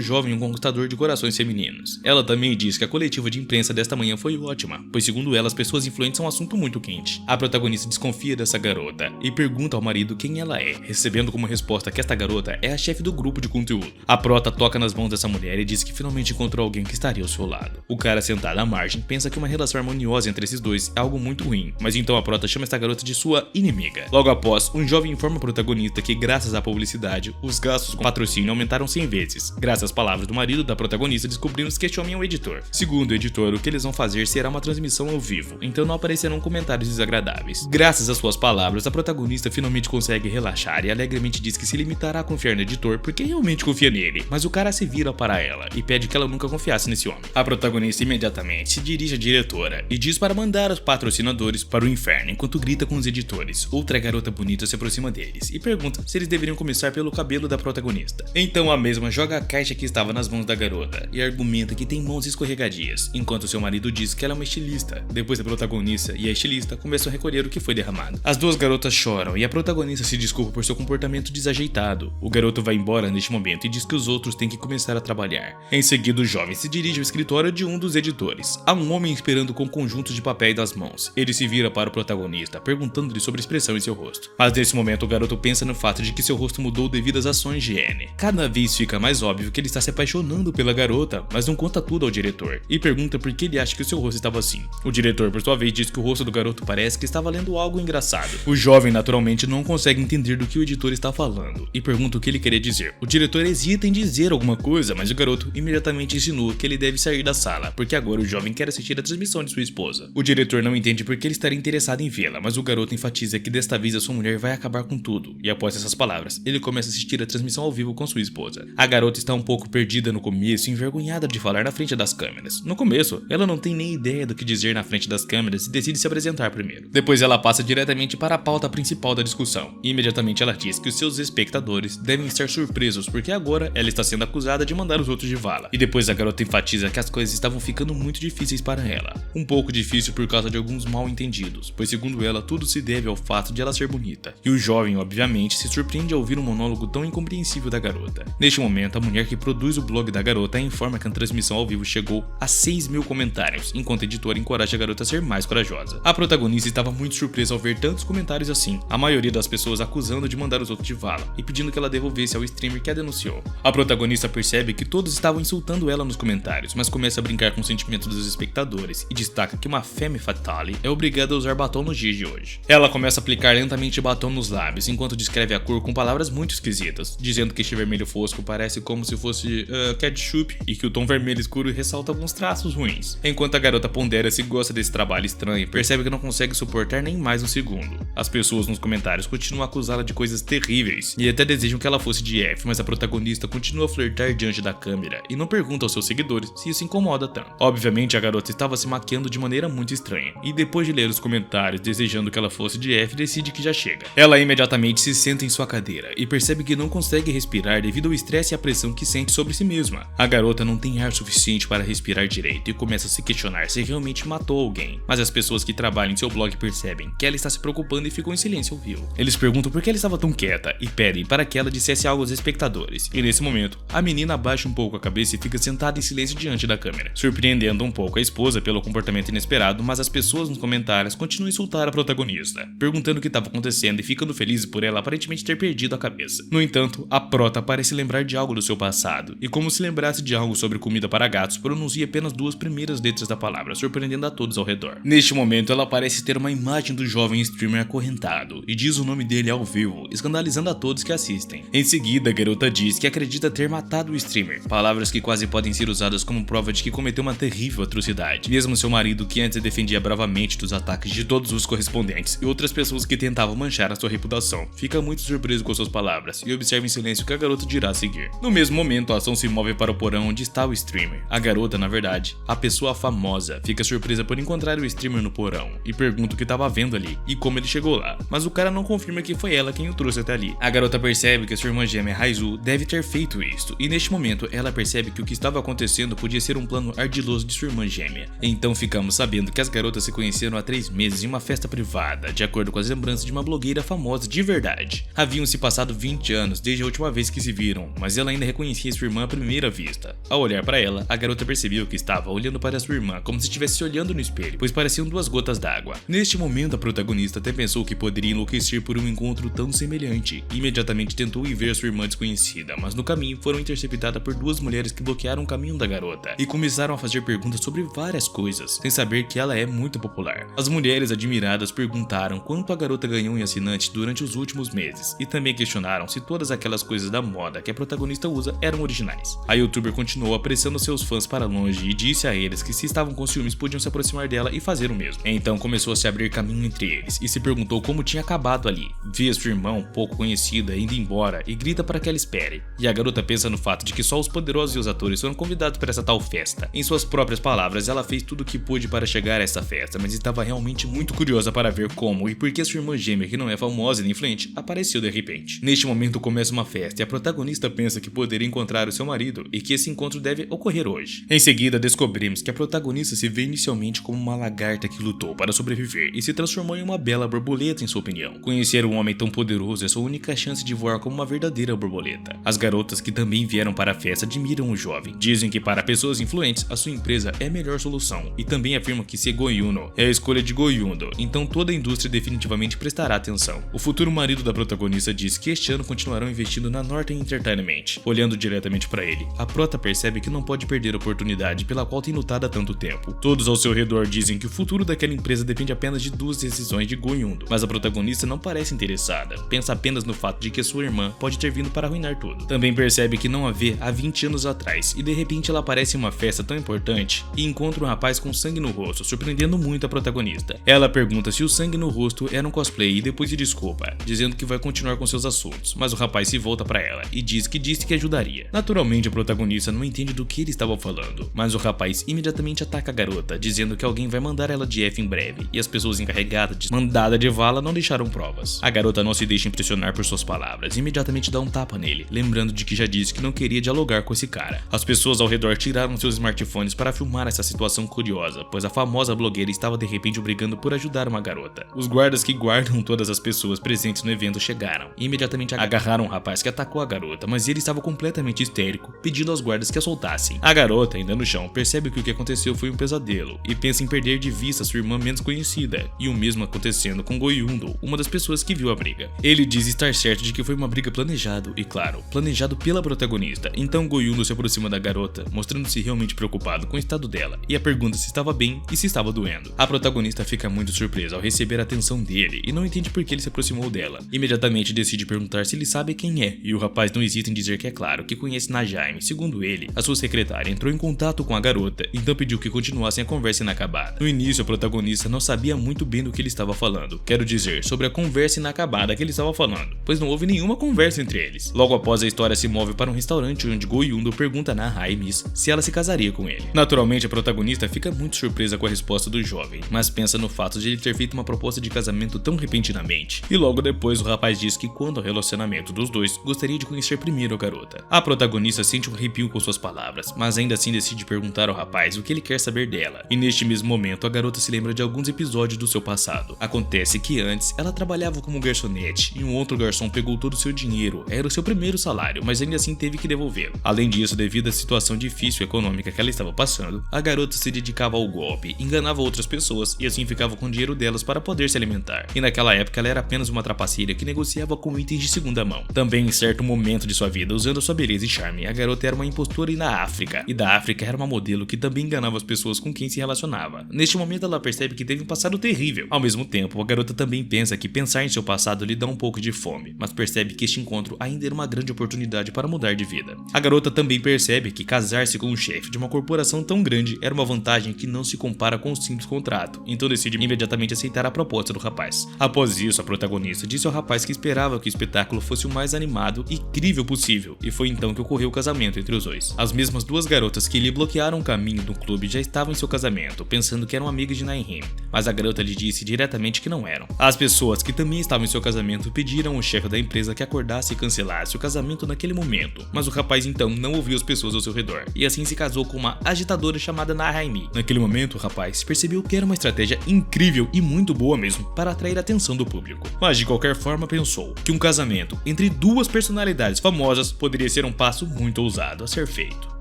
jovem um conquistador de corações femininos. Ela também diz que a coletiva de imprensa desta manhã foi ótima, pois segundo ela as pessoas influentes são um assunto muito quente. A protagonista desconfia dessa garota e pergunta ao marido quem ela é, recebendo como resposta que esta garota é a chefe do grupo de conteúdo. A prota toca nas mãos dessa mulher e diz que finalmente encontrou alguém que estaria ao seu lado. O cara sentado à margem pensa que uma relação harmoniosa entre esses dois é algo muito ruim, mas então a prota chama esta garota de sua inimiga. Logo após, um jovem informa informa o protagonista que, graças à publicidade, os gastos com patrocínio aumentaram 100 vezes. Graças às palavras do marido da protagonista, descobrimos que este homem é um editor. Segundo o editor, o que eles vão fazer será uma transmissão ao vivo, então não aparecerão comentários desagradáveis. Graças às suas palavras, a protagonista finalmente consegue relaxar e alegremente diz que se limitará a confiar no editor porque realmente confia nele, mas o cara se vira para ela e pede que ela nunca confiasse nesse homem. A protagonista imediatamente se dirige à diretora e diz para mandar os patrocinadores para o inferno enquanto grita com os editores. Outra garota bonita se aproxima deles e pergunta se eles deveriam começar pelo cabelo da protagonista. Então a mesma joga a caixa que estava nas mãos da garota e argumenta que tem mãos escorregadias, enquanto seu marido diz que ela é uma estilista. Depois a protagonista e a estilista começam a recolher o que foi derramado. As duas garotas choram e a protagonista se desculpa por seu comportamento desajeitado. O garoto vai embora neste momento e diz que os outros têm que começar a trabalhar. Em seguida, o jovem se dirige ao escritório de um dos editores. Há um homem esperando com conjuntos de papéis nas mãos. Ele se vira para o protagonista, perguntando-lhe sobre a expressão em seu rosto. Mas nesse momento, o garoto pensa no fato de que seu rosto mudou devido às ações de Anne. Cada vez fica mais óbvio que ele está se apaixonando pela garota, mas não conta tudo ao diretor e pergunta por que ele acha que o seu rosto estava assim. O diretor, por sua vez, diz que o rosto do garoto parece que estava lendo algo engraçado. O jovem, naturalmente, não consegue entender do que o editor está falando e pergunta o que ele queria dizer. O diretor hesita em dizer alguma coisa, mas o garoto imediatamente insinua que ele deve sair da sala, porque agora o jovem quer assistir a transmissão de sua esposa. O diretor não entende porque ele estaria interessado em vê-la, mas o garoto enfatiza que desta vez a sua mulher vai acabar com tudo, e após essas palavras, ele começa a assistir a transmissão ao vivo com sua esposa. A garota está um pouco perdida no começo e envergonhada de falar na frente das câmeras. No começo, ela não tem nem ideia do que dizer na frente das câmeras e decide se apresentar primeiro. Depois ela passa diretamente para a pauta principal da discussão, e imediatamente ela diz que os seus espectadores devem estar surpresos porque agora ela está sendo acusada de mandar os outros de vala. E depois a garota enfatiza que as coisas estavam ficando muito difíceis para ela. Um pouco difícil por causa de alguns mal entendidos, pois segundo ela tudo se deve ao fato de ela ser bonita. E o jovem, obviamente, se surpreende ao ouvir um monólogo tão incompreensível da garota. Neste momento, a mulher que produz o blog da garota informa que a transmissão ao vivo chegou a 6.000 comentários, enquanto a editora encoraja a garota a ser mais corajosa. A protagonista estava muito surpresa ao ver tantos comentários assim, a maioria das pessoas acusando de mandar os outros de vala e pedindo que ela devolvesse ao streamer que a denunciou. A protagonista percebe que todos estavam insultando ela nos comentários, mas começa a brincar com os sentimentos dos espectadores e destaca que uma femme fatale é obrigada a usar batom nos dias de hoje. Ela começa a aplicar lentamente batom nos lábios, enquanto descreve a cor com palavras muito esquisitas, dizendo que este vermelho fosco parece como se fosse ketchup e que o tom vermelho escuro ressalta alguns traços ruins. Enquanto a garota pondera se gosta desse trabalho estranho, percebe que não consegue suportar nem mais um segundo. As pessoas nos comentários continuam a acusá-la de coisas terríveis e até desejam que ela fosse de F, mas a protagonista continua a flertar diante da câmera e não pergunta aos seus seguidores se isso incomoda tanto. Obviamente a garota estava se maquiando de maneira muito estranha e depois de ler os comentários desejando que ela fosse de F, decide que já chega. Ela imediatamente se senta em sua cadeira e percebe que não consegue respirar devido ao estresse e à pressão que sente sobre si mesma. A garota não tem ar suficiente para respirar direito e começa a se questionar se realmente matou alguém, mas as pessoas que trabalham em seu blog percebem que ela está se preocupando e ficam em silêncio ao vivo. Eles perguntam por que ela estava tão quieta e pedem para que ela dissesse algo aos espectadores, e nesse momento, a menina abaixa um pouco a cabeça e fica sentada em silêncio diante da câmera, surpreendendo um pouco a esposa pelo comportamento inesperado, mas as pessoas nos comentários continuam a insultar a protagonista, perguntando o que estava acontecendo e ficando felizes por ela aparentemente ter perdido a cabeça. No entanto, a prota parece lembrar de algo do seu passado, e como se lembrasse de algo sobre comida para gatos, pronuncia apenas duas primeiras letras da palavra, surpreendendo a todos ao redor. Neste momento, ela parece ter uma imagem do jovem streamer acorrentado, e diz o nome dele ao vivo, escandalizando a todos que assistem. Em seguida, a garota diz que acredita ter matado o streamer, palavras que quase podem ser usadas como prova de que cometeu uma terrível atrocidade. Mesmo seu marido, que antes defendia bravamente dos ataques de todos os correspondentes e outras pessoas que tentavam manchar a sua reputação, fica muito surpreso com suas palavras e observa em silêncio o que a garota dirá a seguir. No mesmo momento, a ação se move para o porão onde está o streamer. A garota, na verdade, a pessoa famosa, fica surpresa por encontrar o streamer no porão e pergunta o que estava vendo ali e como ele chegou lá, mas o cara não confirma que foi ela quem o trouxe até ali. A garota percebe que a sua irmã gêmea Raizu deve ter feito isto, e neste momento ela percebe que o que estava acontecendo podia ser um plano ardiloso de sua irmã gêmea. Então ficamos sabendo que as garotas se conheceram há 3 meses em uma festa privada, de acordo com as lembranças de uma blogueira famosa de verdade. Haviam se passado 20 anos desde a última vez que se viram, mas ela ainda reconhecia sua irmã à primeira vista. Ao olhar para ela, a garota percebeu que estava olhando para sua irmã como se estivesse se olhando no espelho, pois pareciam 2 gotas d'água. Neste momento, a protagonista até pensou que poderia enlouquecer por um encontro tão semelhante. Imediatamente tentou ir ver sua irmã desconhecida, mas no caminho foram interceptadas por 2 mulheres que bloquearam o caminho da garota e começaram a fazer perguntas sobre várias coisas, sem saber que ela é muito popular. As mulheres admiradas perguntaram quanto a garota ganhou em assinantes durante durante os últimos meses e também questionaram se todas aquelas coisas da moda que a protagonista usa eram originais. A youtuber continuou apressando seus fãs para longe e disse a eles que se estavam com ciúmes podiam se aproximar dela e fazer o mesmo. Então começou a se abrir caminho entre eles e se perguntou como tinha acabado ali. Vê sua irmã um pouco conhecida indo embora e grita para que ela espere. E a garota pensa no fato de que só os poderosos e os atores foram convidados para essa tal festa. Em suas próprias palavras, ela fez tudo o que pôde para chegar a essa festa, mas estava realmente muito curiosa para ver como e por que sua irmã gêmea, que não é famosa nem influente, apareceu de repente. Neste momento começa uma festa e a protagonista pensa que poderia encontrar o seu marido e que esse encontro deve ocorrer hoje. Em seguida, descobrimos que a protagonista se vê inicialmente como uma lagarta que lutou para sobreviver e se transformou em uma bela borboleta em sua opinião. Conhecer um homem tão poderoso é sua única chance de voar como uma verdadeira borboleta. As garotas que também vieram para a festa admiram o jovem. Dizem que para pessoas influentes, a sua empresa é a melhor solução e também afirmam que se Goyuno é a escolha de Goyundo, então toda a indústria definitivamente prestará atenção. O futuro marido da protagonista diz que este ano continuarão investindo na Norton Entertainment. Olhando diretamente para ele, a prota percebe que não pode perder a oportunidade pela qual tem lutado há tanto tempo. Todos ao seu redor dizem que o futuro daquela empresa depende apenas de duas decisões de Goyundo, mas a protagonista não parece interessada, pensa apenas no fato de que sua irmã pode ter vindo para arruinar tudo. Também percebe que não a vê há 20 anos atrás e de repente ela aparece em uma festa tão importante e encontra um rapaz com sangue no rosto, surpreendendo muito a protagonista. Ela pergunta se o sangue no rosto era um cosplay e depois se desculpa, dizendo que vai continuar com seus assuntos, mas o rapaz se volta para ela e diz que disse que ajudaria. Naturalmente a protagonista não entende do que ele estava falando, mas o rapaz imediatamente ataca a garota, dizendo que alguém vai mandar ela de F em breve e as pessoas encarregadas de mandada de vala não deixaram provas. A garota não se deixa impressionar por suas palavras e imediatamente dá um tapa nele, lembrando de que já disse que não queria dialogar com esse cara. As pessoas ao redor tiraram seus smartphones para filmar essa situação curiosa, pois a famosa blogueira estava de repente brigando por ajudar uma garota. Os guardas que guardam todas as pessoas presentes no evento chegaram e imediatamente agarraram o rapaz que atacou a garota, mas ele estava completamente histérico, pedindo aos guardas que a soltassem. A garota, ainda no chão, percebe que o que aconteceu foi um pesadelo e pensa em perder de vista sua irmã menos conhecida, e o mesmo acontecendo com Goyundo, uma das pessoas que viu a briga. Ele diz estar certo de que foi uma briga planejado e, claro, planejado pela protagonista. Então Goyundo se aproxima da garota, mostrando-se realmente preocupado com o estado dela, e a pergunta se estava bem e se estava doendo. A protagonista fica muito surpresa ao receber a atenção dele e não entende por que ele se aproximou dela. Imediatamente decide perguntar se ele sabe quem é, e o rapaz não hesita em dizer que é claro, que conhece Najime. Segundo ele, a sua secretária entrou em contato com a garota, então pediu que continuassem a conversa inacabada. No início, a protagonista não sabia muito bem do que ele estava falando, quero dizer, sobre a conversa inacabada que ele estava falando, pois não houve nenhuma conversa entre eles. Logo após, a história se move para um restaurante onde Goyundo pergunta a Najime se ela se casaria com ele. Naturalmente, a protagonista fica muito surpresa com a resposta do jovem, mas pensa no fato de ele ter feito uma proposta de casamento tão repentinamente. E logo depois, o rapaz diz que quanto ao relacionamento dos dois, gostaria de conhecer primeiro a garota. A protagonista sente um arrepio com suas palavras, mas ainda assim decide perguntar ao rapaz o que ele quer saber dela. E neste mesmo momento, a garota se lembra de alguns episódios do seu passado. Acontece que antes, ela trabalhava como garçonete e um outro garçom pegou todo o seu dinheiro. Era o seu primeiro salário, mas ainda assim teve que devolvê-lo. Além disso, devido à situação difícil econômica que ela estava passando, a garota se dedicava ao golpe, enganava outras pessoas e assim ficava com o dinheiro delas para poder se alimentar. E naquela época ela era apenas uma trapaceira que negociava com itens de segunda mão. Também em certo momento de sua vida, usando sua beleza e charme, a garota era uma impostora e na África. E da África era uma modelo que também enganava as pessoas com quem se relacionava. Neste momento ela percebe que teve um passado terrível. Ao mesmo tempo, a garota também pensa que pensar em seu passado lhe dá um pouco de fome, mas percebe que este encontro ainda era uma grande oportunidade para mudar de vida. A garota também percebe que casar-se com um chefe de uma corporação tão grande era uma vantagem que não se compara com um simples contrato, então decide imediatamente aceitar a proposta do rapaz. Após isso, a protagonista disse ao rapaz que esperava que o espetáculo fosse o mais animado e incrível possível, e foi então que ocorreu o casamento entre os dois. As mesmas duas garotas que lhe bloquearam o caminho do clube já estavam em seu casamento, pensando que eram amigas de Najime, mas a garota lhe disse diretamente que não eram. As pessoas que também estavam em seu casamento pediram ao chefe da empresa que acordasse e cancelasse o casamento naquele momento, mas o rapaz então não ouviu as pessoas ao seu redor, e assim se casou com uma agitadora chamada Najime. Naquele momento, o rapaz percebeu que era uma estratégia incrível e muito boa mesmo para atrair a atenção do público, mas de qualquer forma pensou que um casamento entre duas personalidades famosas poderia ser um passo muito ousado a ser feito.